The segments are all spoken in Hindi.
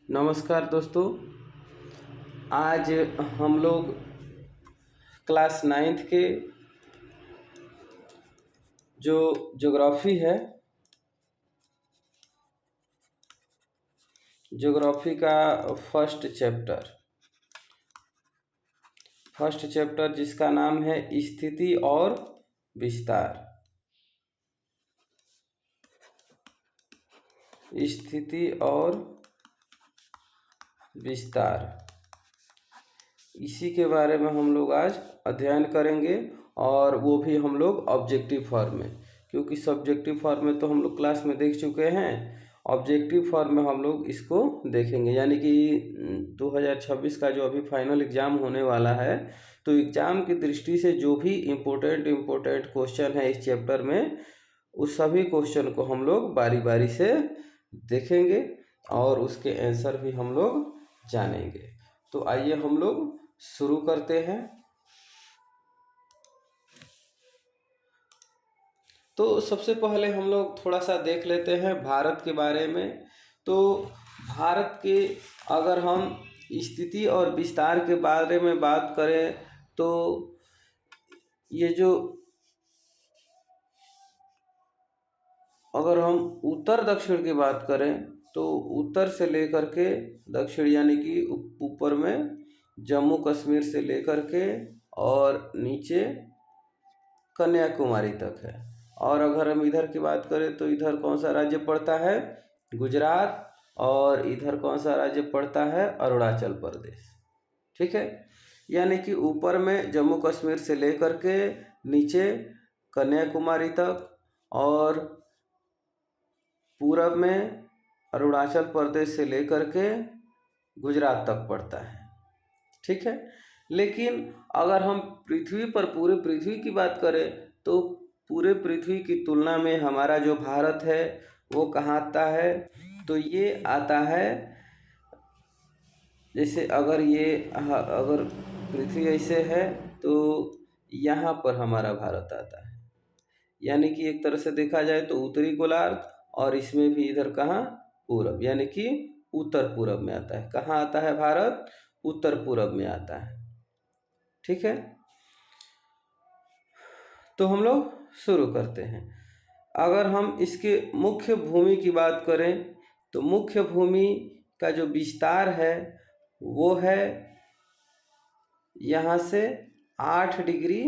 नमस्कार दोस्तों। आज हम लोग क्लास नाइन्थ के जो ज्योग्राफी है, ज्योग्राफी का फर्स्ट चैप्टर जिसका नाम है स्थिति और विस्तार। स्थिति और विस्तार, इसी के बारे में हम लोग आज अध्ययन करेंगे, और वो भी हम लोग ऑब्जेक्टिव फॉर्म में, क्योंकि सब्जेक्टिव फॉर्म में तो हम लोग क्लास में देख चुके हैं। ऑब्जेक्टिव फॉर्म में हम लोग इसको देखेंगे, यानी कि 2026 का जो अभी फाइनल एग्ज़ाम होने वाला है, तो एग्ज़ाम की दृष्टि से जो भी इम्पोर्टेंट क्वेश्चन है इस चैप्टर में, उस सभी क्वेश्चन को हम लोग बारी बारी से देखेंगे और उसके आंसर भी हम लोग जानेंगे। तो आइए हम लोग शुरू करते हैं। तो सबसे पहले हम लोग थोड़ा सा देख लेते हैं भारत के बारे में। तो भारत के अगर हम स्थिति और विस्तार के बारे में बात करें, तो ये जो अगर हम उत्तर दक्षिण की बात करें, तो उत्तर से लेकर के दक्षिण, यानी कि ऊपर में जम्मू कश्मीर से लेकर के और नीचे कन्याकुमारी तक है। और अगर हम इधर की बात करें तो इधर कौन सा राज्य पड़ता है? गुजरात। और इधर कौन सा राज्य पड़ता है? अरुणाचल प्रदेश। ठीक है, यानी कि ऊपर में जम्मू कश्मीर से लेकर के नीचे कन्याकुमारी तक, और पूरब में अरुणाचल प्रदेश से लेकर के गुजरात तक पड़ता है। ठीक है, लेकिन अगर हम पृथ्वी पर पूरे पृथ्वी की बात करें, तो पूरे पृथ्वी की तुलना में हमारा जो भारत है वो कहाँ आता है? तो ये आता है, जैसे अगर पृथ्वी ऐसे है तो यहाँ पर हमारा भारत आता है। यानी कि एक तरह से देखा जाए तो उत्तरी गोलार्ध, और इसमें भी इधर कहाँ? पूरब, यानी कि उत्तर पूरब में आता है। कहाँ आता है भारत? उत्तर पूरब में आता है। ठीक है, तो हम लोग शुरू करते हैं। अगर हम इसके मुख्य भूमि की बात करें, तो मुख्य भूमि का जो विस्तार है वो है यहाँ से 8 डिग्री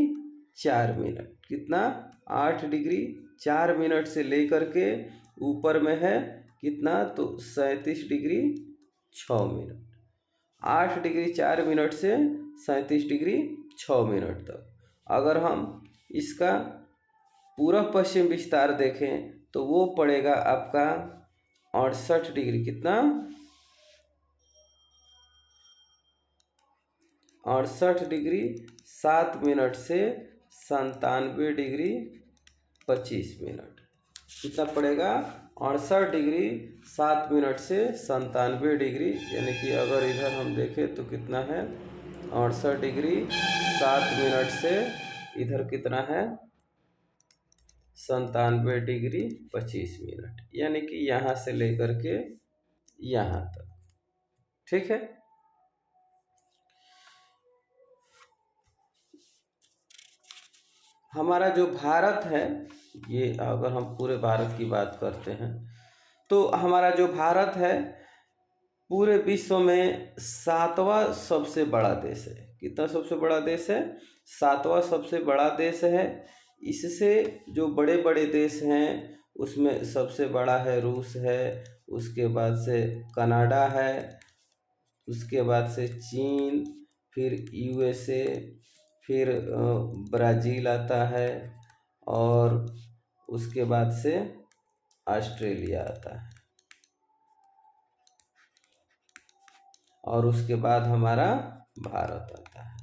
4 मिनट। कितना? 8 डिग्री 4 मिनट से लेकर के ऊपर में है कितना? तो 37 डिग्री 6 मिनट। 8 डिग्री 4 मिनट से 37 डिग्री 6 मिनट तक। अगर हम इसका पूर्व पश्चिम विस्तार देखें तो वो पड़ेगा आपका 68 डिग्री। कितना? 68 डिग्री 7 मिनट से 97 डिग्री 25 मिनट। कितना पड़ेगा? 68 डिग्री 7 मिनट से 97 डिग्री, यानी कि अगर इधर हम देखें तो कितना है? 68 डिग्री 7 मिनट से इधर कितना है? 97 डिग्री 25 मिनट, यानी कि यहाँ से लेकर के यहाँ तक। ठीक है, हमारा जो भारत है, ये अगर हम पूरे भारत की बात करते हैं, तो हमारा जो भारत है पूरे विश्व में 7वां सबसे बड़ा देश है। कितना सबसे बड़ा देश है? 7वां सबसे बड़ा देश है। इससे जो बड़े बड़े देश हैं उसमें सबसे बड़ा है रूस है, उसके बाद से कनाडा है, उसके बाद से चीन, फिर यूएसए, फिर ब्राज़ील आता है, और उसके बाद से ऑस्ट्रेलिया आता है, और उसके बाद हमारा भारत आता है।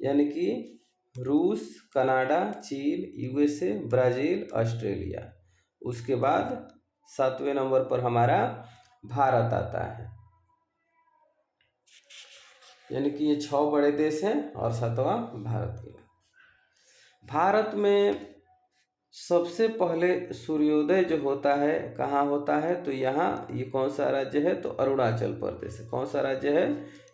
यानी कि रूस, कनाडा, चीन, यूएसए, ब्राज़ील, ऑस्ट्रेलिया, उसके बाद 7वें नंबर पर हमारा भारत आता है। यानी कि ये 6 बड़े देश हैं और 7वां भारत के। भारत में सबसे पहले सूर्योदय जो होता है कहाँ होता है, तो यहाँ ये कौन सा राज्य है, तो अरुणाचल प्रदेश है। कौन सा राज्य है,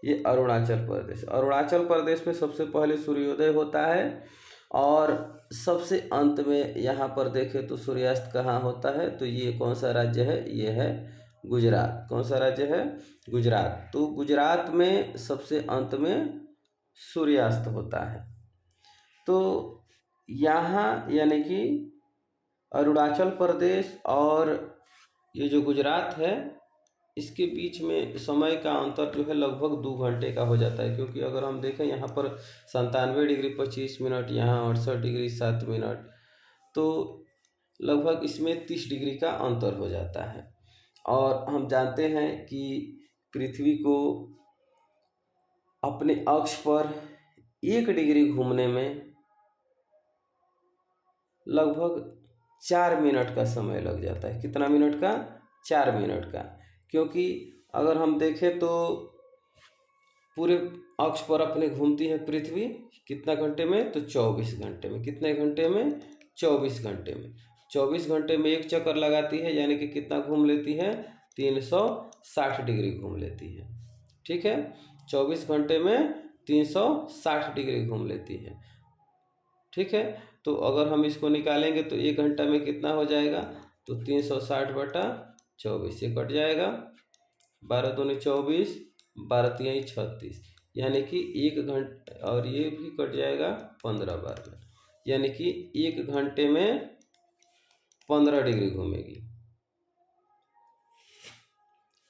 ये अरुणाचल प्रदेश। अरुणाचल प्रदेश में सबसे पहले सूर्योदय होता है। और सबसे अंत में यहाँ पर देखें तो सूर्यास्त कहाँ होता है, तो ये कौन सा राज्य है, ये है गुजरात। कौन सा राज्य है, गुजरात। तो गुजरात में सबसे अंत में सूर्यास्त होता है। तो यहाँ यानी कि अरुणाचल प्रदेश और ये जो गुजरात है, इसके बीच में समय का अंतर जो है लगभग 2 घंटे का हो जाता है। क्योंकि अगर हम देखें यहाँ पर 97 डिग्री 25 मिनट, यहाँ 68 डिग्री 7 मिनट, तो लगभग इसमें 30 डिग्री का अंतर हो जाता है। और हम जानते हैं कि पृथ्वी को अपने अक्ष पर 1 डिग्री घूमने में लगभग 4 मिनट का समय लग जाता है। कितना मिनट का, 4 मिनट का। क्योंकि अगर हम देखें तो पूरे अक्ष पर अपने घूमती है पृथ्वी कितना घंटे में, तो 24 घंटे में। कितने घंटे में, 24 घंटे में। 24 घंटे में एक चक्कर लगाती है, यानी कि कितना घूम लेती है, 360 डिग्री घूम लेती है। ठीक है, 24 घंटे में 360 डिग्री घूम लेती है। ठीक है, तो अगर हम इसको निकालेंगे तो 1 घंटा में कितना हो जाएगा, तो 360/24 ये कट जाएगा। 12 दूनी 24, 12 तिहाई 36, यानी कि 1 घंटे, और ये भी कट जाएगा 15 बार में, यानी कि 1 घंटे में 15 डिग्री घूमेगी।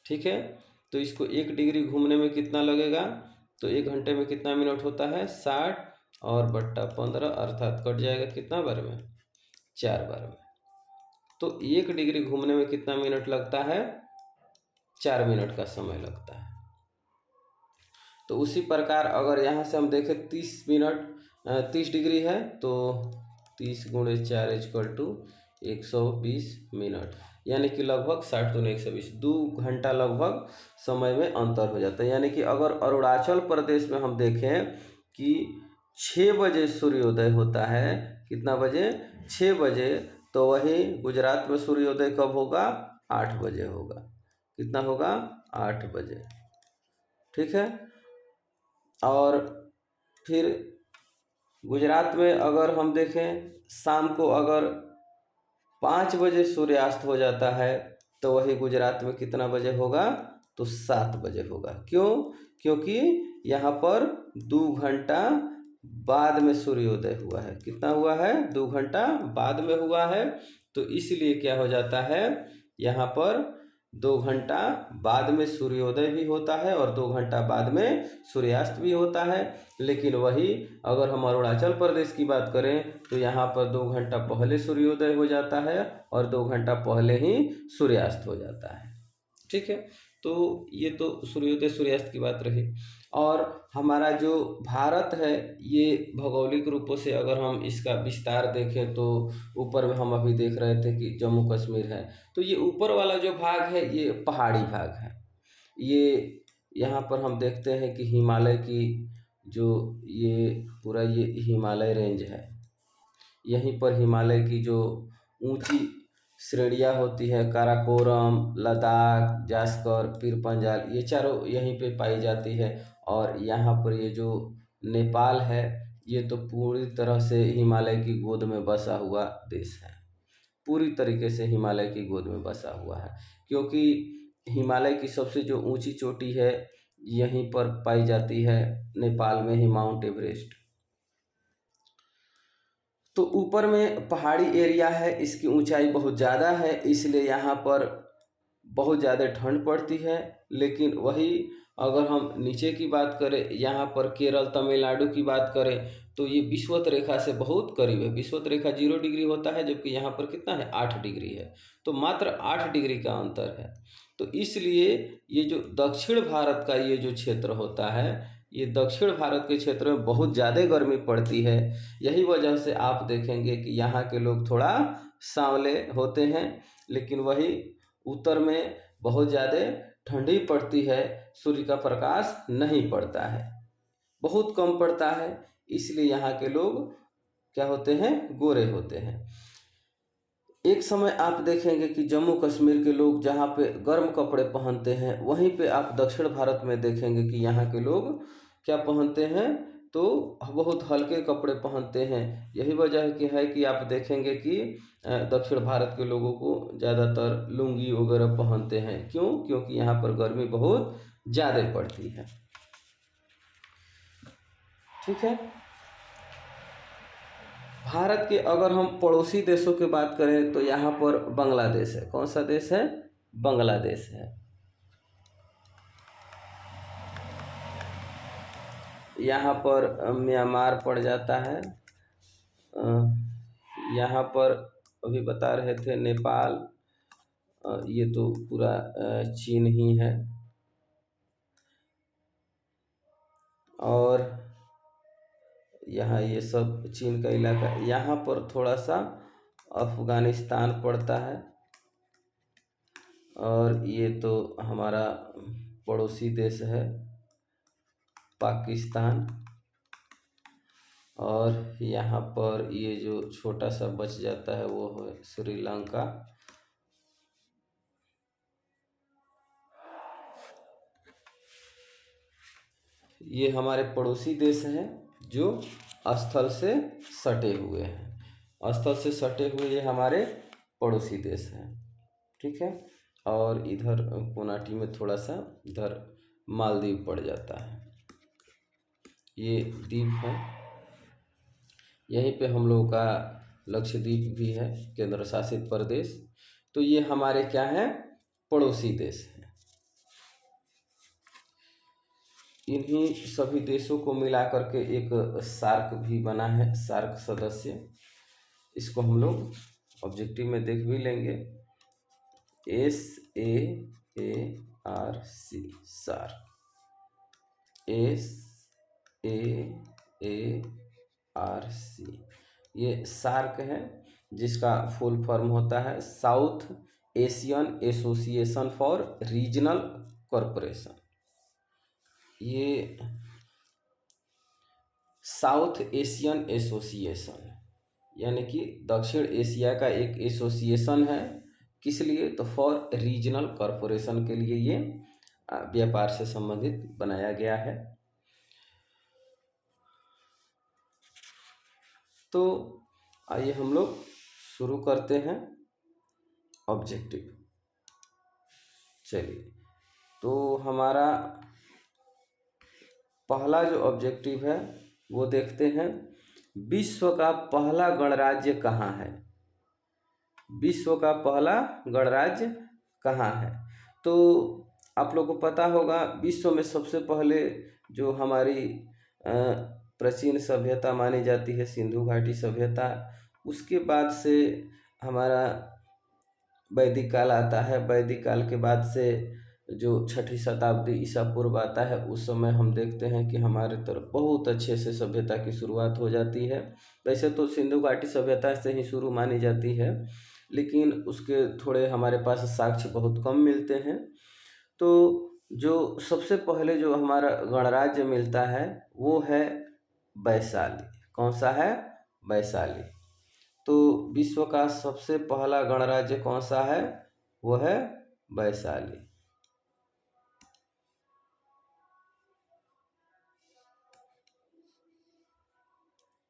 ठीक है, तो इसको 1 डिग्री घूमने में कितना लगेगा, तो 1 घंटे में कितना मिनट होता है, 60 और बट्टा 15, अर्थात कट जाएगा कितना बार में, 4 बार में। तो 1 डिग्री घूमने में कितना मिनट लगता है, 4 मिनट का समय लगता है। तो उसी प्रकार अगर यहाँ से हम देखें 30 डिग्री है, तो 30 × 4 = 120 मिनट, यानी कि लगभग 60 दूनी 120, 2 घंटा लगभग समय में अंतर हो जाता है। यानी कि अगर अरुणाचल प्रदेश में हम देखें कि 6 बजे सूर्योदय होता है, कितना बजे, 6 बजे, तो वही गुजरात में सूर्योदय कब होगा, 8 बजे होगा। कितना होगा, 8 बजे। ठीक है, और फिर गुजरात में अगर हम देखें शाम को अगर 5 बजे सूर्यास्त हो जाता है, तो वही गुजरात में कितना बजे होगा, तो 7 बजे होगा। क्यों, क्योंकि यहाँ पर 2 घंटा बाद में सूर्योदय हुआ है। कितना हुआ है, 2 घंटा बाद में हुआ है। तो इसलिए क्या हो जाता है, यहाँ पर 2 घंटा बाद में सूर्योदय भी होता है और 2 घंटा बाद में सूर्यास्त भी होता है। लेकिन वही अगर हम अरुणाचल प्रदेश की बात करें तो यहाँ पर 2 घंटा पहले सूर्योदय हो जाता है और 2 घंटा पहले ही सूर्यास्त हो जाता है। ठीक है, तो ये तो सूर्योदय सूर्यास्त की बात रही। और हमारा जो भारत है, ये भौगोलिक रूपों से अगर हम इसका विस्तार देखें तो ऊपर में हम अभी देख रहे थे कि जम्मू कश्मीर है, तो ये ऊपर वाला जो भाग है ये पहाड़ी भाग है। ये यहाँ पर हम देखते हैं कि हिमालय की जो ये पूरा ये हिमालय रेंज है, यहीं पर हिमालय की जो ऊंची श्रेणियाँ होती है, काराकोरम, लद्दाख, जास्कर, पीर पंजाल, ये चारों यहीं पे पाई जाती है। और यहाँ पर ये जो नेपाल है, ये तो पूरी तरह से हिमालय की गोद में बसा हुआ देश है। पूरी तरीके से हिमालय की गोद में बसा हुआ है, क्योंकि हिमालय की सबसे जो ऊंची चोटी है यहीं पर पाई जाती है, नेपाल में ही, माउंट एवरेस्ट। तो ऊपर में पहाड़ी एरिया है, इसकी ऊंचाई बहुत ज़्यादा है, इसलिए यहाँ पर बहुत ज़्यादा ठंड पड़ती है। लेकिन वही अगर हम नीचे की बात करें, यहाँ पर केरल, तमिलनाडु की बात करें, तो ये विषुवत रेखा से बहुत करीब है। विषुवत रेखा 0 डिग्री होता है, जबकि यहाँ पर कितना है, 8 डिग्री है। तो मात्र 8 डिग्री का अंतर है। तो इसलिए ये जो दक्षिण भारत का ये जो क्षेत्र होता है, ये दक्षिण भारत के क्षेत्र में बहुत ज़्यादा गर्मी पड़ती है। यही वजह से आप देखेंगे कि यहाँ के लोग थोड़ा सांवले होते हैं, लेकिन वही उत्तर में बहुत ज़्यादा ठंडी पड़ती है, सूर्य का प्रकाश नहीं पड़ता है, बहुत कम पड़ता है, इसलिए यहाँ के लोग क्या होते हैं, गोरे होते हैं। एक समय आप देखेंगे कि जम्मू कश्मीर के लोग जहाँ पे गर्म कपड़े पहनते हैं, वहीं पे आप दक्षिण भारत में देखेंगे कि यहाँ के लोग क्या पहनते हैं, तो बहुत हल्के कपड़े पहनते हैं। यही वजह की है कि आप देखेंगे कि दक्षिण भारत के लोगों को ज़्यादातर लुंगी वगैरह पहनते हैं। क्यों? क्योंकि यहाँ पर गर्मी बहुत ज़्यादा पड़ती है। ठीक है। भारत के अगर हम पड़ोसी देशों की बात करें तो यहाँ पर बांग्लादेश है। कौन सा देश है? बांग्लादेश है। यहाँ पर म्यांमार पड़ जाता है। यहाँ पर अभी बता रहे थे नेपाल, ये तो पूरा चीन ही है। और यहाँ ये सब चीन का इलाका। यहाँ पर थोड़ा सा अफ़गानिस्तान पड़ता है। और ये तो हमारा पड़ोसी देश है पाकिस्तान। और यहाँ पर ये जो छोटा सा बच जाता है वो है श्रीलंका। ये हमारे पड़ोसी देश हैं जो स्थल से सटे हुए हैं। स्थल से सटे हुए ये हमारे पड़ोसी देश हैं। ठीक है। और इधर कोनाटी में थोड़ा सा इधर मालदीव पड़ जाता है। ये द्वीप है। यहीं पे हम लोगों का लक्षद्वीप भी है, केंद्र शासित प्रदेश। तो ये हमारे क्या हैं? पड़ोसी देश हैं। इन्हीं सभी देशों को मिला करके एक सार्क भी बना है, सार्क सदस्य। इसको हम लोग ऑब्जेक्टिव में देख भी लेंगे। SAARC, SAARC. SAARC ये सार्क है, जिसका फुल फॉर्म होता है south Asian association for regional corporation. ये साउथ एशियन एसोसिएशन यानी कि दक्षिण एशिया का एक एसोसिएशन है। किस लिए? तो फॉर रीजनल कॉरपोरेशन के लिए ये व्यापार से संबंधित बनाया गया है। तो आइए हम लोग शुरू करते हैं ऑब्जेक्टिव। चलिए, तो हमारा पहला जो ऑब्जेक्टिव है वो देखते हैं। विश्व का पहला गणराज्य कहाँ है? विश्व का पहला गणराज्य कहाँ है? तो आप लोगों को पता होगा, विश्व में सबसे पहले जो हमारी प्राचीन सभ्यता मानी जाती है सिंधु घाटी सभ्यता। उसके बाद से हमारा वैदिक काल आता है। वैदिक काल के बाद से जो 6ठी शताब्दी ईसा पूर्व आता है, उस समय हम देखते हैं कि हमारे तरफ बहुत अच्छे से सभ्यता की शुरुआत हो जाती है। वैसे तो सिंधु घाटी सभ्यता से ही शुरू मानी जाती है, लेकिन उसके थोड़े हमारे पास साक्ष्य बहुत कम मिलते हैं। तो जो सबसे पहले जो हमारा गणराज्य मिलता है वो है वैशाली। कौन सा है? वैशाली। तो विश्व का सबसे पहला गणराज्य कौन सा है? वो है वैशाली।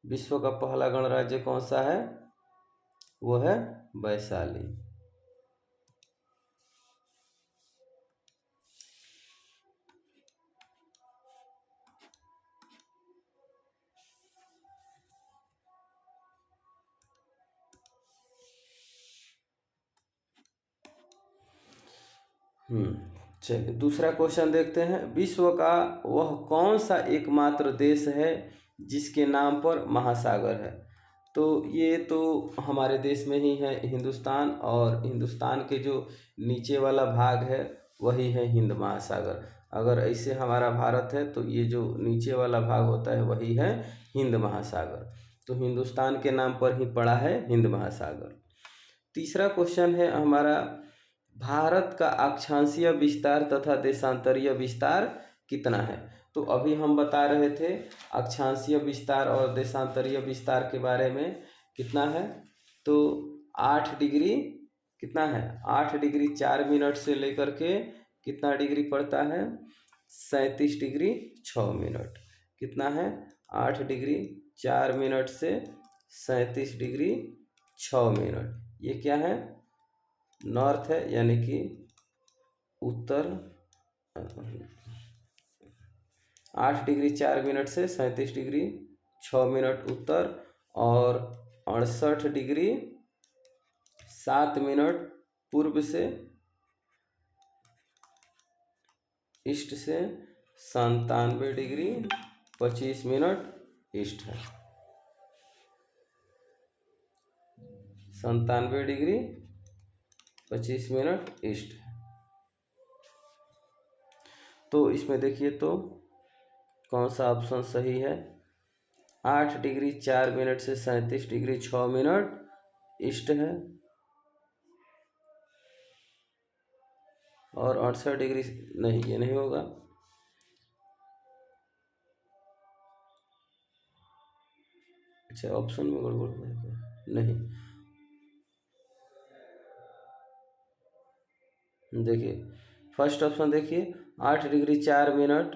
विश्व का पहला गणराज्य कौन सा है? वो है वैशाली। चलिए दूसरा क्वेश्चन देखते हैं। विश्व का वह कौन सा एकमात्र देश है जिसके नाम पर महासागर है? तो ये तो हमारे देश में ही है, हिंदुस्तान। और हिंदुस्तान के जो नीचे वाला भाग है वही है हिंद महासागर। अगर ऐसे हमारा भारत है तो ये जो नीचे वाला भाग होता है वही है हिंद महासागर। तो हिंदुस्तान के नाम पर ही पड़ा है हिंद महासागर। तीसरा क्वेश्चन है हमारा, भारत का अक्षांशीय विस्तार तथा देशांतरीय विस्तार कितना है? तो अभी हम बता रहे थे अक्षांशीय विस्तार और देशांतरीय विस्तार के बारे में। कितना है? तो 8 डिग्री कितना है, 8 डिग्री 4 मिनट से लेकर के कितना डिग्री पड़ता है, 37 डिग्री 6 मिनट। कितना है, 8 डिग्री 4 मिनट से 37 डिग्री 6 मिनट। ये क्या है, नॉर्थ है, यानी कि उत्तर। 8 डिग्री 4 मिनट से 37 डिग्री 6 मिनट उत्तर, और 68 डिग्री 7 मिनट पूर्व से ईस्ट से 97 डिग्री 25 मिनट ईस्ट है। 97 डिग्री 25 मिनट ईस्ट है। तो इसमें देखिए तो कौन सा ऑप्शन सही है। 8 डिग्री 4 मिनट से 37 डिग्री 6 मिनट ईस्ट है, और 68 डिग्री नहीं, ये नहीं होगा। अच्छा, ऑप्शन में गड़बड़ है क्या? नहीं, देखिए फर्स्ट ऑप्शन देखिए, 8 डिग्री 4 मिनट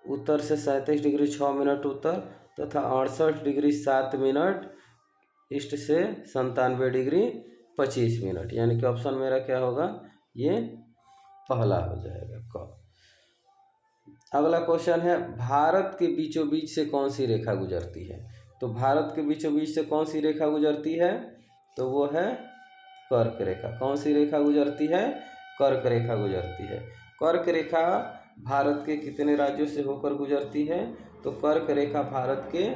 उत्तर से 37 डिग्री 6 मिनट उत्तर, तथा 68 डिग्री 7 मिनट ईस्ट से 97 डिग्री 25 मिनट, यानी कि ऑप्शन मेरा क्या होगा, ये पहला हो जाएगा क। अगला क्वेश्चन है, भारत के बीचों बीच से कौन सी रेखा गुजरती है। तो भारत के बीचों बीच से कौन सी रेखा गुजरती है, तो वो है कर्क रेखा। कौन सी रेखा गुजरती है, कर्क रेखा गुजरती है। कर्क रेखा भारत के कितने राज्यों से होकर गुजरती है, तो कर्क रेखा भारत के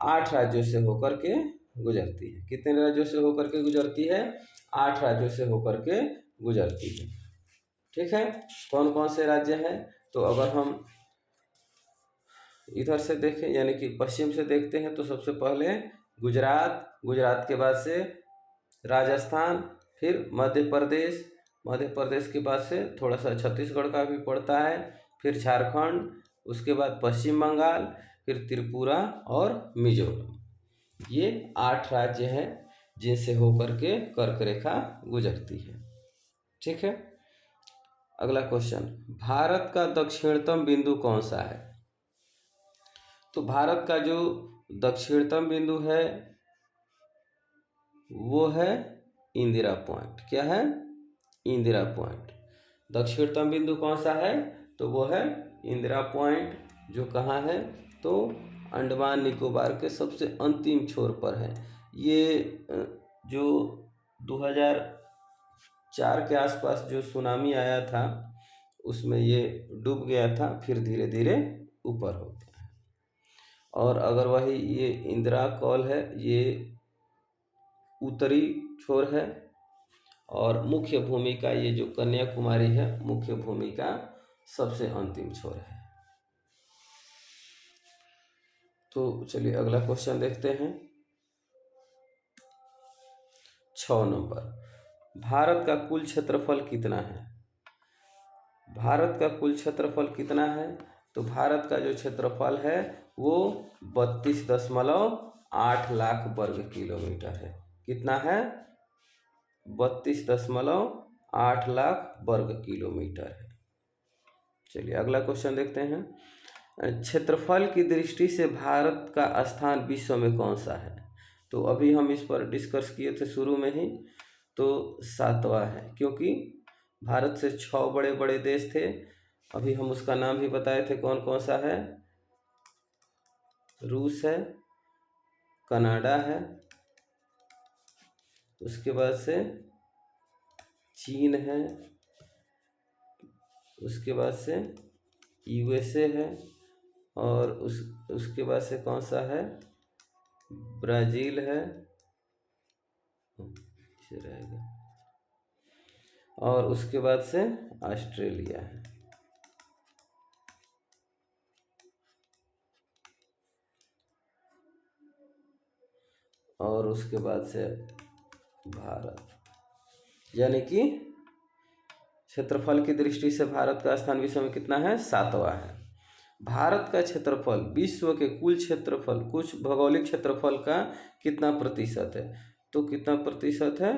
8 राज्यों से होकर के गुजरती है। कितने राज्यों से होकर के गुजरती है, 8 राज्यों से होकर के गुजरती है। ठीक है, कौन कौन से राज्य हैं, तो अगर हम इधर से देखें यानी कि पश्चिम से देखते हैं, तो सबसे पहले गुजरात, गुजरात के बाद से राजस्थान, फिर मध्य प्रदेश, मध्य प्रदेश के बाद से थोड़ा सा छत्तीसगढ़ का भी पड़ता है, फिर झारखंड, उसके बाद पश्चिम बंगाल, फिर त्रिपुरा और मिजोरम। ये 8 राज्य हैं जिनसे होकर के कर्क रेखा गुजरती है। ठीक है, अगला क्वेश्चन, भारत का दक्षिणतम बिंदु कौन सा है। तो भारत का जो दक्षिणतम बिंदु है वो है इंदिरा पॉइंट। क्या है, इंदिरा पॉइंट। दक्षिणतम बिंदु कौन सा है, तो वो है इंदिरा पॉइंट, जो कहाँ है, तो अंडमान निकोबार के सबसे अंतिम छोर पर है। ये जो 2004 के आसपास जो सुनामी आया था उसमें ये डूब गया था, फिर धीरे धीरे ऊपर हो गया है। और अगर वही ये इंदिरा कॉल है, ये उत्तरी छोर है, और मुख्य भूमि का ये जो कन्याकुमारी है, मुख्य भूमि का सबसे अंतिम छोर है। तो चलिए अगला क्वेश्चन देखते हैं। 6 नंबर, भारत का कुल क्षेत्रफल कितना है। भारत का कुल क्षेत्रफल कितना है, तो भारत का जो क्षेत्रफल है वो 32.8 लाख वर्ग किलोमीटर है। कितना है, 32.8 लाख वर्ग किलोमीटर है। चलिए अगला क्वेश्चन देखते हैं। क्षेत्रफल की दृष्टि से भारत का स्थान विश्व में कौन सा है। तो अभी हम इस पर डिस्कस किए थे शुरू में ही, तो 7वां है, क्योंकि भारत से 6 बड़े बड़े देश थे। अभी हम उसका नाम भी बताए थे, कौन कौन सा है, रूस है, कनाडा है, उसके बाद से चीन है, उसके बाद से यूएसए है, और उसके बाद से कौन सा है, ब्राज़ील है, इसे रहेगा, और उसके बाद से ऑस्ट्रेलिया है। और उसके बाद से भारत, यानी कि क्षेत्रफल की दृष्टि से भारत का स्थान विश्व में कितना है, 7वां है। भारत का क्षेत्रफल विश्व के कुल क्षेत्रफल, कुछ भौगोलिक क्षेत्रफल का कितना प्रतिशत है, तो कितना प्रतिशत है?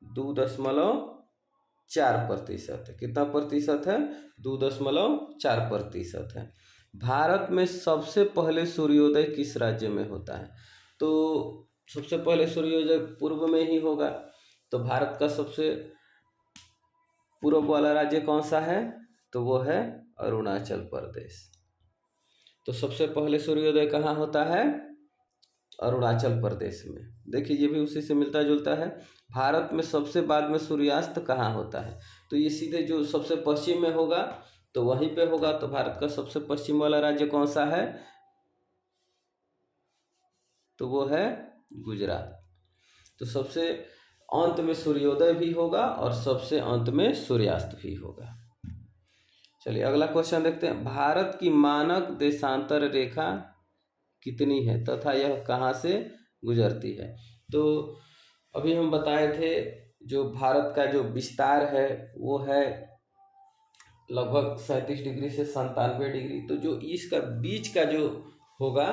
2.4% है। कितना प्रतिशत है? 2.4% है। भारत में सबसे पहले सूर्योदय किस राज्य में होता है? तो सबसे पहले सूर्योदय पूर्व में ही होगा। तो भारत का सबसे पूर्व वाला राज्य कौन सा है? तो वो है अरुणाचल प्रदेश। तो सबसे पहले सूर्योदय कहाँ होता है? अरुणाचल प्रदेश में। देखिए ये भी उसी से मिलता जुलता है। भारत में सबसे बाद में सूर्यास्त कहाँ होता है? तो ये सीधे जो सबसे पश्चिम में होगा तो वहीं पे होगा। तो भारत का सबसे पश्चिम वाला राज्य कौन सा है? तो वो है गुजरात। तो सबसे अंत में सूर्योदय भी होगा और सबसे अंत में सूर्यास्त भी होगा। चलिए अगला क्वेश्चन देखते हैं। भारत की मानक देशांतर रेखा कितनी है तथा यह कहाँ से गुजरती है? तो अभी हम बताए थे जो भारत का जो विस्तार है वो है लगभग 37 डिग्री से 97 डिग्री। तो जो इसका बीच का जो होगा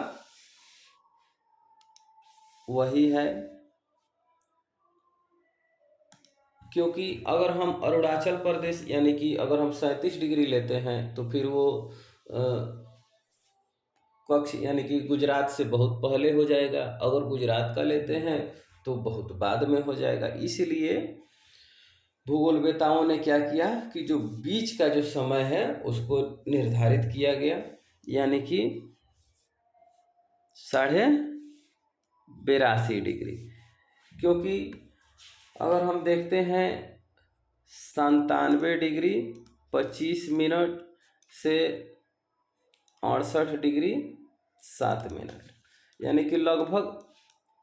वही है, क्योंकि अगर हम अरुणाचल प्रदेश यानी कि अगर हम 37 डिग्री लेते हैं तो फिर वो कक्ष यानी कि गुजरात से बहुत पहले हो जाएगा। अगर गुजरात का लेते हैं तो बहुत बाद में हो जाएगा। इसलिए भूगोलवेताओं ने क्या किया कि जो बीच का जो समय है उसको निर्धारित किया गया, यानी कि 82.5 डिग्री। क्योंकि अगर हम देखते हैं 97 डिग्री 25 मिनट से 68 डिग्री 7 मिनट, यानी कि लगभग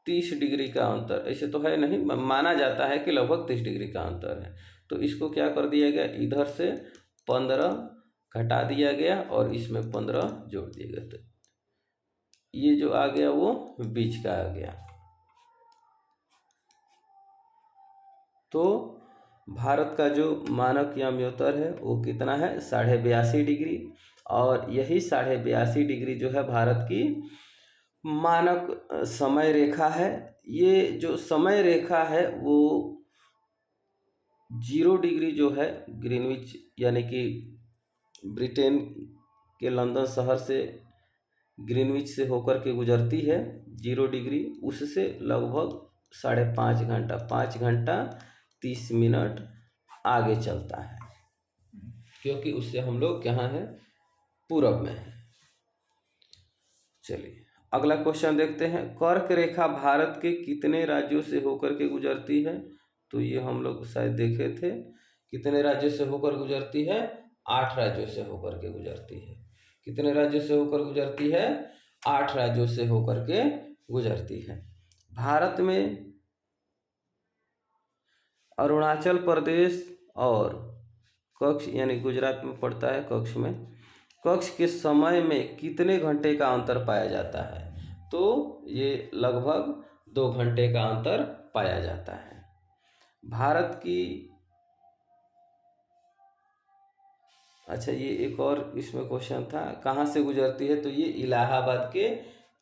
30 डिग्री का अंतर। ऐसे तो है नहीं, माना जाता है कि लगभग 30 डिग्री का अंतर है। तो इसको क्या कर दिया गया, इधर से 15 घटा दिया गया और इसमें 15 जोड़ दिया गया। तो ये जो आ गया वो बीच का आ गया। तो भारत का जो मानक याम्योत्तर है वो कितना है? 82.5 डिग्री। और यही 82.5 डिग्री जो है भारत की मानक समय रेखा है। ये जो समय रेखा है वो 0 डिग्री जो है ग्रीनविच यानी कि ब्रिटेन के लंदन शहर से ग्रीनविच से होकर के गुजरती है। 0 डिग्री उससे लगभग 5.5 घंटा 5 घंटा 30 मिनट आगे चलता है, क्योंकि उससे हम लोग कहाँ हैं? पूरब में है। चलिए अगला क्वेश्चन देखते हैं। कर्क रेखा भारत के कितने राज्यों से होकर के गुजरती है? तो ये हम लोग शायद देखे थे। कितने राज्यों से होकर गुजरती है? 8 राज्यों से होकर के गुजरती है। कितने राज्यों से होकर गुजरती है? 8 राज्यों से होकर के गुजरती है। भारत में अरुणाचल प्रदेश और कक्ष यानी गुजरात में पड़ता है, कक्ष में कक्ष के समय में कितने घंटे का अंतर पाया जाता है? तो ये लगभग 2 घंटे का अंतर पाया जाता है। भारत की अच्छा ये एक और इसमें क्वेश्चन था, कहाँ से गुजरती है? तो ये इलाहाबाद के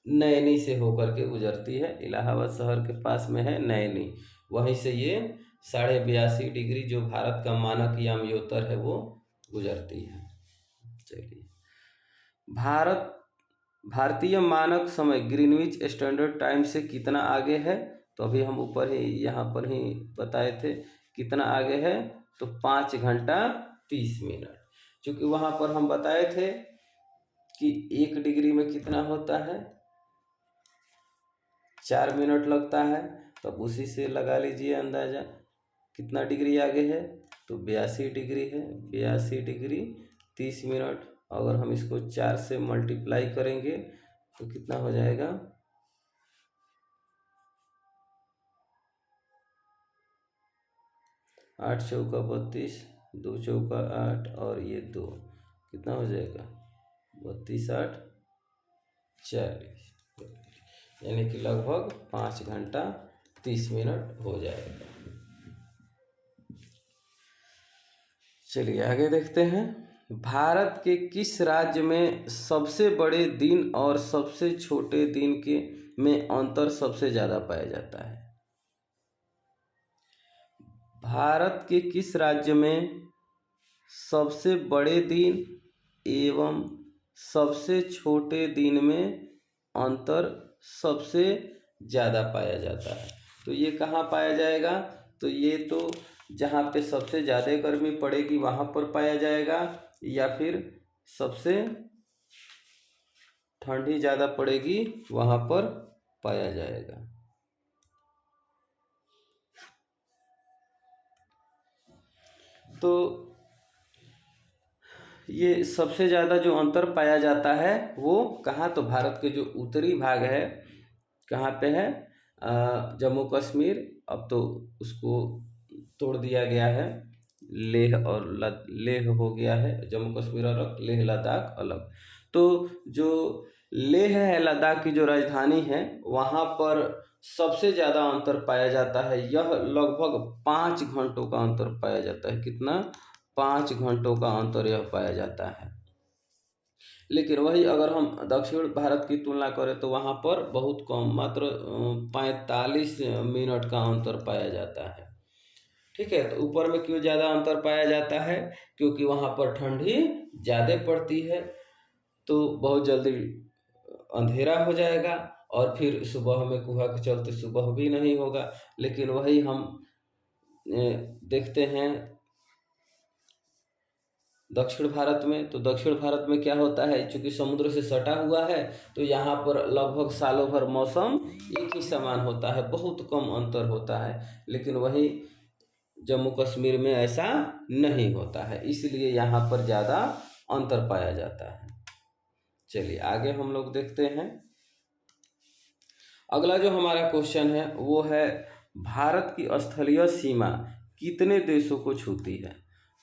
नैनी से होकर के गुजरती है। इलाहाबाद शहर के पास में है नैनी, वहीं से ये 82.5 डिग्री जो भारत का मानक याम्योत्तर है वो गुजरती है। चलिए भारतीय मानक समय ग्रीनविच स्टैंडर्ड टाइम से कितना आगे है? तो अभी हम ऊपर ही यहाँ पर ही बताए थे कितना आगे है। तो 5 घंटा 30 मिनट। क्योंकि वहाँ पर हम बताए थे कि 1 डिग्री में कितना होता है? 4 मिनट लगता है। तो अब उसी से लगा लीजिए अंदाज़ा कितना डिग्री आगे है। तो 82 डिग्री है। 82 डिग्री 30 मिनट। अगर हम इसको 4 से मल्टीप्लाई करेंगे तो कितना हो जाएगा? 8 चौका 32, 2 चौका 8 और ये 2 कितना हो जाएगा? 32 8 40, यानी कि लगभग 5 घंटा 30 मिनट हो जाएगा। चलिए आगे देखते हैं। भारत के किस राज्य में सबसे बड़े दिन और सबसे छोटे दिन के में अंतर सबसे ज़्यादा पाया जाता है? भारत के किस राज्य में सबसे बड़े दिन एवं सबसे छोटे दिन में अंतर सबसे ज़्यादा पाया जाता है? तो ये कहाँ पाया जाएगा? तो ये तो जहाँ पे सबसे ज़्यादा गर्मी पड़ेगी वहाँ पर पाया जाएगा, या फिर सबसे ठंडी ज़्यादा पड़ेगी वहाँ पर पाया जाएगा। तो ये सबसे ज़्यादा जो अंतर पाया जाता है वो कहाँ? तो भारत के जो उत्तरी भाग है, कहाँ पे है? जम्मू कश्मीर। अब तो उसको तोड़ दिया गया है, लेह और लेह हो गया है, जम्मू कश्मीर अलग, लेह लद्दाख अलग। तो जो लेह है, लद्दाख की जो राजधानी है, वहाँ पर सबसे ज़्यादा अंतर पाया जाता है। यह लगभग 5 घंटों का अंतर पाया जाता है। कितना? 5 घंटों का अंतर यह पाया जाता है। लेकिन वही अगर हम दक्षिण भारत की तुलना करें तो वहाँ पर बहुत कम, मात्र 45 मिनट का अंतर पाया जाता है। ठीक है, तो ऊपर में क्यों ज़्यादा अंतर पाया जाता है? क्योंकि वहाँ पर ठंडी ज़्यादा पड़ती है, तो बहुत जल्दी अंधेरा हो जाएगा और फिर सुबह में कुहा के चलते सुबह भी नहीं होगा। लेकिन वही हम देखते हैं दक्षिण भारत में, तो दक्षिण भारत में क्या होता है, चूँकि समुद्र से सटा हुआ है तो यहाँ पर लगभग सालों भर मौसम एक ही समान होता है, बहुत कम अंतर होता है। लेकिन वही जम्मू कश्मीर में ऐसा नहीं होता है, इसलिए यहाँ पर ज़्यादा अंतर पाया जाता है। चलिए आगे हम लोग देखते हैं। अगला जो हमारा क्वेश्चन है वो है, भारत की स्थलीय सीमा कितने देशों को छूती है?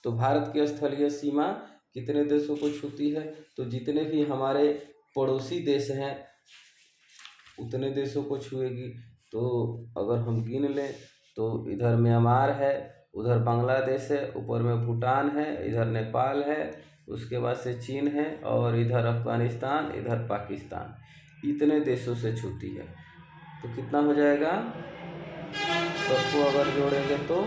तो भारत की स्थलीय सीमा कितने देशों को छूती है? तो जितने भी हमारे पड़ोसी देश हैं उतने देशों को छुएगी। तो अगर हम गिन लें तो इधर म्यांमार है, उधर बांग्लादेश है, ऊपर में भूटान है, इधर नेपाल है, उसके बाद से चीन है, और इधर अफगानिस्तान, इधर पाकिस्तान, इतने देशों से छूती है। तो कितना हो जाएगा? सबको अगर जोड़ेंगे तो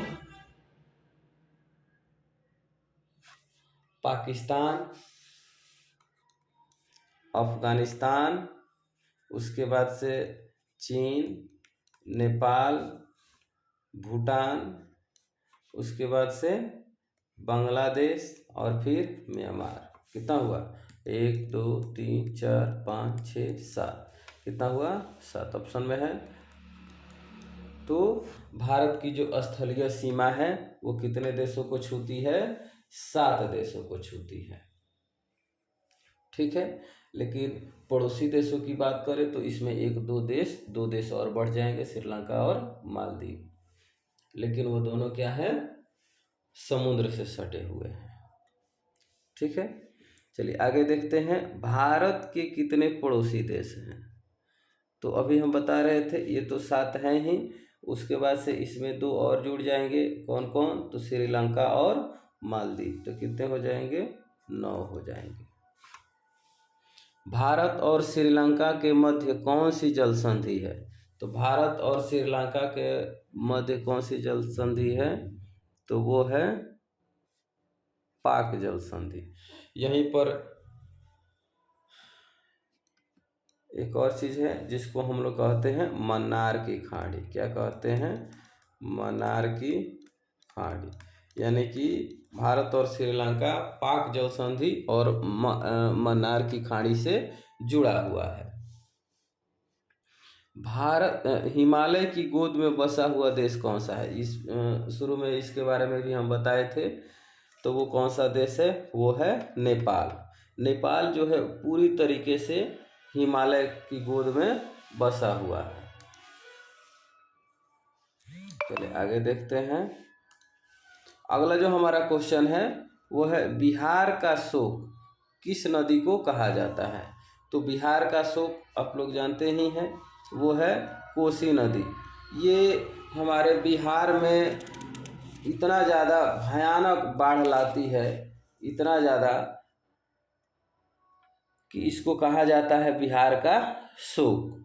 पाकिस्तान, अफगानिस्तान, उसके बाद से चीन, नेपाल, भूटान, उसके बाद से बांग्लादेश और फिर म्यांमार। कितना हुआ? 1 2 3 4 5 6 7। कितना हुआ? 7 ऑप्शन में है। तो भारत की जो स्थलीय सीमा है वो कितने देशों को छूती है? 7 देशों को छूती है। ठीक है, लेकिन पड़ोसी देशों की बात करें तो इसमें 2 देश और बढ़ जाएंगे, श्रीलंका और मालदीव। लेकिन वो दोनों क्या है? समुद्र से सटे हुए हैं। ठीक है, चलिए आगे देखते हैं। भारत के कितने पड़ोसी देश हैं? तो अभी हम बता रहे थे ये तो 7 हैं ही, उसके बाद से इसमें 2 और जुड़ जाएंगे। कौन कौन? तो श्रीलंका और मालदीव। तो कितने हो जाएंगे? 9 हो जाएंगे। भारत और श्रीलंका के मध्य कौन सी जल संधि है? तो भारत और श्रीलंका के मध्य कौन सी जल संधि है? तो वो है पाक जल संधि। यहीं पर एक और चीज़ है जिसको हम लोग कहते हैं मन्नार की खाड़ी। क्या कहते हैं? मन्नार की खाड़ी। यानी कि भारत और श्रीलंका पाक जल संधि और मन्नार की खाड़ी से जुड़ा हुआ है। भारत हिमालय की गोद में बसा हुआ देश कौन सा है? इस शुरू में इसके बारे में भी हम बताए थे। तो वो कौन सा देश है? वो है नेपाल। नेपाल जो है पूरी तरीके से हिमालय की गोद में बसा हुआ है। चलिए आगे देखते हैं। अगला जो हमारा क्वेश्चन है वो है, बिहार का शोक किस नदी को कहा जाता है? तो बिहार का शोक आप लोग जानते ही हैं, वो है कोसी नदी। ये हमारे बिहार में इतना ज़्यादा भयानक बाढ़ लाती है, इतना ज़्यादा कि इसको कहा जाता है बिहार का शोक।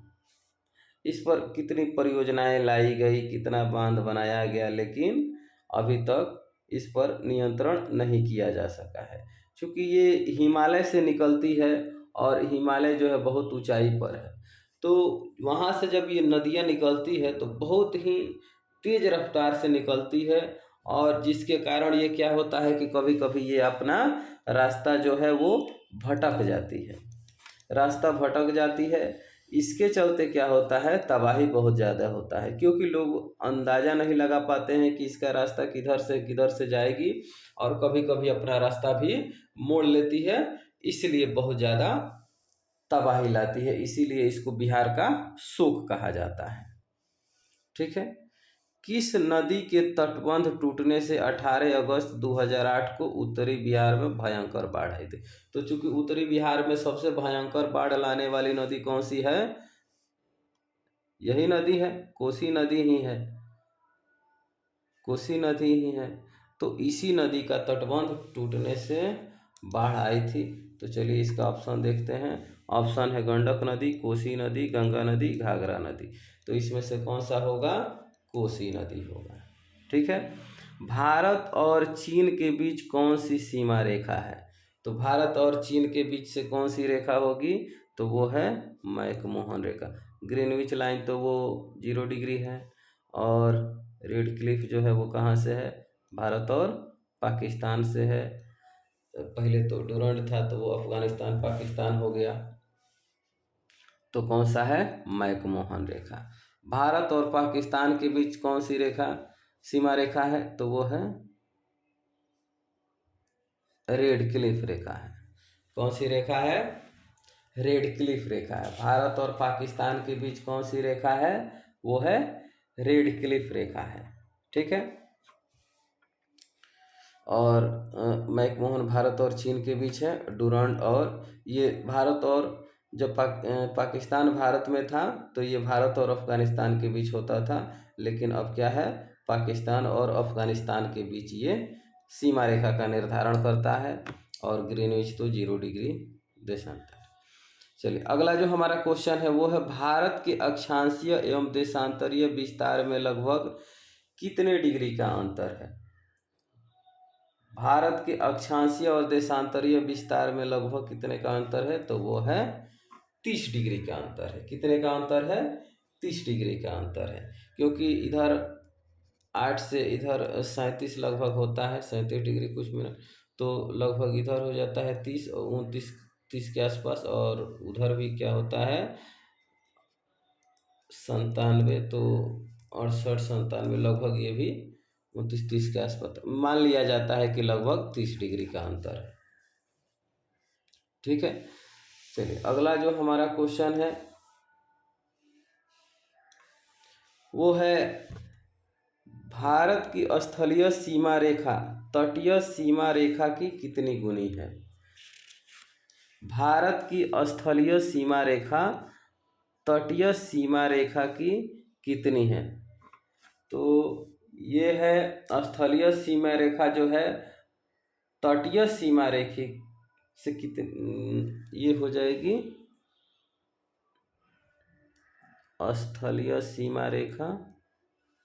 इस पर कितनी परियोजनाएं लाई गई, कितना बांध बनाया गया, लेकिन अभी तक इस पर नियंत्रण नहीं किया जा सका है, क्योंकि ये हिमालय से निकलती है और हिमालय जो है बहुत ऊंचाई पर है। तो वहाँ से जब ये नदियाँ निकलती है तो बहुत ही तेज रफ्तार से निकलती है, और जिसके कारण ये क्या होता है कि कभी कभी ये अपना रास्ता जो है वो भटक जाती है, रास्ता भटक जाती है। इसके चलते क्या होता है, तबाही बहुत ज़्यादा होता है, क्योंकि लोग अंदाज़ा नहीं लगा पाते हैं कि इसका रास्ता किधर से जाएगी, और कभी कभी अपना रास्ता भी मोड़ लेती है, इसलिए बहुत ज़्यादा तबाही लाती है। इसीलिए इसको बिहार का शोक कहा जाता है। ठीक है। किस नदी के तटबंध टूटने से 18 अगस्त 2008 को उत्तरी बिहार में भयंकर बाढ़ आई थी? तो चूंकि उत्तरी बिहार में सबसे भयंकर बाढ़ लाने वाली नदी कौन सी है? यही नदी है, कोसी नदी ही है, कोसी नदी ही है। तो इसी नदी का तटबंध टूटने से बाढ़ आई थी। तो चलिए इसका ऑप्शन देखते हैं। ऑप्शन है गंडक नदी, कोसी नदी, गंगा नदी, घाघरा नदी। तो इसमें से कौन सा होगा? कोसी नदी होगा। ठीक है। भारत और चीन के बीच कौन सी सीमा रेखा है? तो भारत और चीन के बीच से कौन सी रेखा होगी? तो वो है मैकमोहन रेखा। ग्रीनविच लाइन तो वो 0 डिग्री है, और रेड क्लिफ जो है वो कहाँ से है? भारत और पाकिस्तान से है। पहले तो डूरंड था तो वो अफगानिस्तान पाकिस्तान हो गया। तो कौन सा है? मैकमोहन रेखा। भारत और पाकिस्तान के बीच कौन सी रेखा सीमा रेखा है? तो वो है रेड क्लिफ रेखा है। कौन सी रेखा है? रेड क्लिफ रेखा है। भारत और पाकिस्तान के बीच कौन सी रेखा है? वो है रेड क्लिफ रेखा है। ठीक है। और मैकमोहन भारत और चीन के बीच है। डूरंड, और ये भारत और जब पाकिस्तान भारत में था तो ये भारत और अफगानिस्तान के बीच होता था, लेकिन अब क्या है, पाकिस्तान और अफगानिस्तान के बीच ये सीमा रेखा का निर्धारण करता है, और ग्रीनविच तो 0 डिग्री देशांतर। चलिए अगला जो हमारा क्वेश्चन है वो है, भारत के अक्षांशीय एवं देशांतरीय विस्तार में लगभग कितने डिग्री का अंतर है? भारत के अक्षांशीय और देशांतरीय विस्तार में लगभग कितने का अंतर है? तो वो है 30 डिग्री का अंतर है। कितने का अंतर है? 30 डिग्री का अंतर है, क्योंकि इधर 8 से इधर 37 लगभग होता है, 37 डिग्री कुछ मिनट, तो लगभग इधर हो जाता है 30 और 29-30 के आसपास, और उधर भी क्या होता है 97, तो 68-97 लगभग, ये भी 29-30 के आसपास मान लिया जाता है कि लगभग 30 डिग्री का अंतर है। ठीक है। चलिए अगला जो हमारा क्वेश्चन है वो है, भारत की स्थलीय सीमा रेखा तटीय सीमा रेखा की कितनी गुनी है? भारत की स्थलीय सीमा रेखा तटीय सीमा रेखा की कितनी है? तो ये है स्थलीय सीमा रेखा जो है तटीय सीमा रेखा से कितनी, ये हो जाएगी स्थलीय सीमा रेखा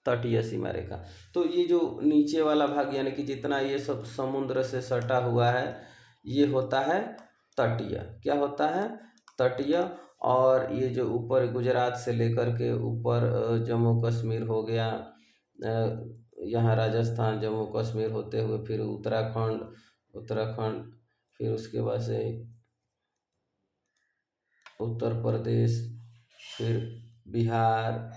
तटीय सीमा रेखा। तो ये जो नीचे वाला भाग यानी कि जितना ये सब समुद्र से सटा हुआ है ये होता है तटीय। क्या होता है? तटीय। और ये जो ऊपर गुजरात से लेकर के ऊपर जम्मू कश्मीर हो गया, यहाँ राजस्थान जम्मू कश्मीर होते हुए फिर उत्तराखंड, फिर उसके बाद से उत्तर प्रदेश, फिर बिहार,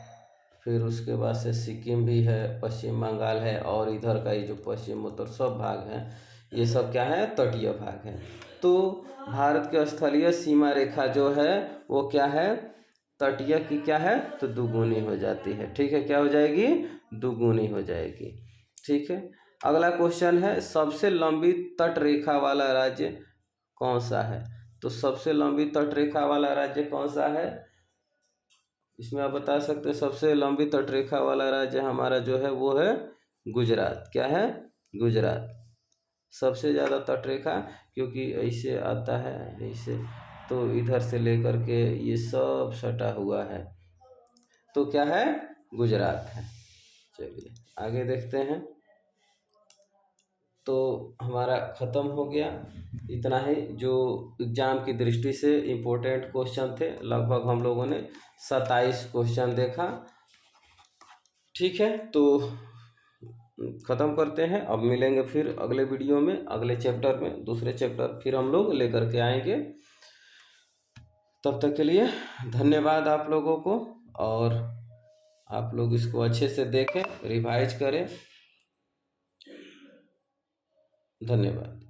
फिर उसके बाद से सिक्किम भी है, पश्चिम बंगाल है, और इधर का ये जो पश्चिम उत्तर सब भाग हैं ये सब क्या है? तटीय भाग है। तो भारत के स्थलीय सीमा रेखा जो है वो क्या है? तटीय की क्या है? तो दुगुनी हो जाती है। ठीक है। क्या हो जाएगी? दुगुनी हो जाएगी। ठीक है। अगला क्वेश्चन है, सबसे लंबी तट रेखा वाला राज्य कौन सा है? तो सबसे लंबी तट रेखा वाला राज्य कौन सा है? इसमें आप बता सकते हैं सबसे लंबी तटरेखा वाला राज्य हमारा जो है वो है गुजरात। क्या है? गुजरात सबसे ज़्यादा तटरेखा, क्योंकि ऐसे आता है ऐसे, तो इधर से लेकर के ये सब सटा हुआ है, तो क्या है? गुजरात है। चलिए आगे देखते हैं। तो हमारा ख़त्म हो गया। इतना ही जो एग्ज़ाम की दृष्टि से इम्पोर्टेंट क्वेश्चन थे, लगभग हम लोगों ने 27 क्वेश्चन देखा। ठीक है, तो ख़त्म करते हैं। अब मिलेंगे फिर अगले वीडियो में, अगले चैप्टर में, दूसरे चैप्टर फिर हम लोग लेकर के आएंगे। तब तक के लिए धन्यवाद आप लोगों को, और आप लोग इसको अच्छे से देखें, रिवाइज करें। धन्यवाद।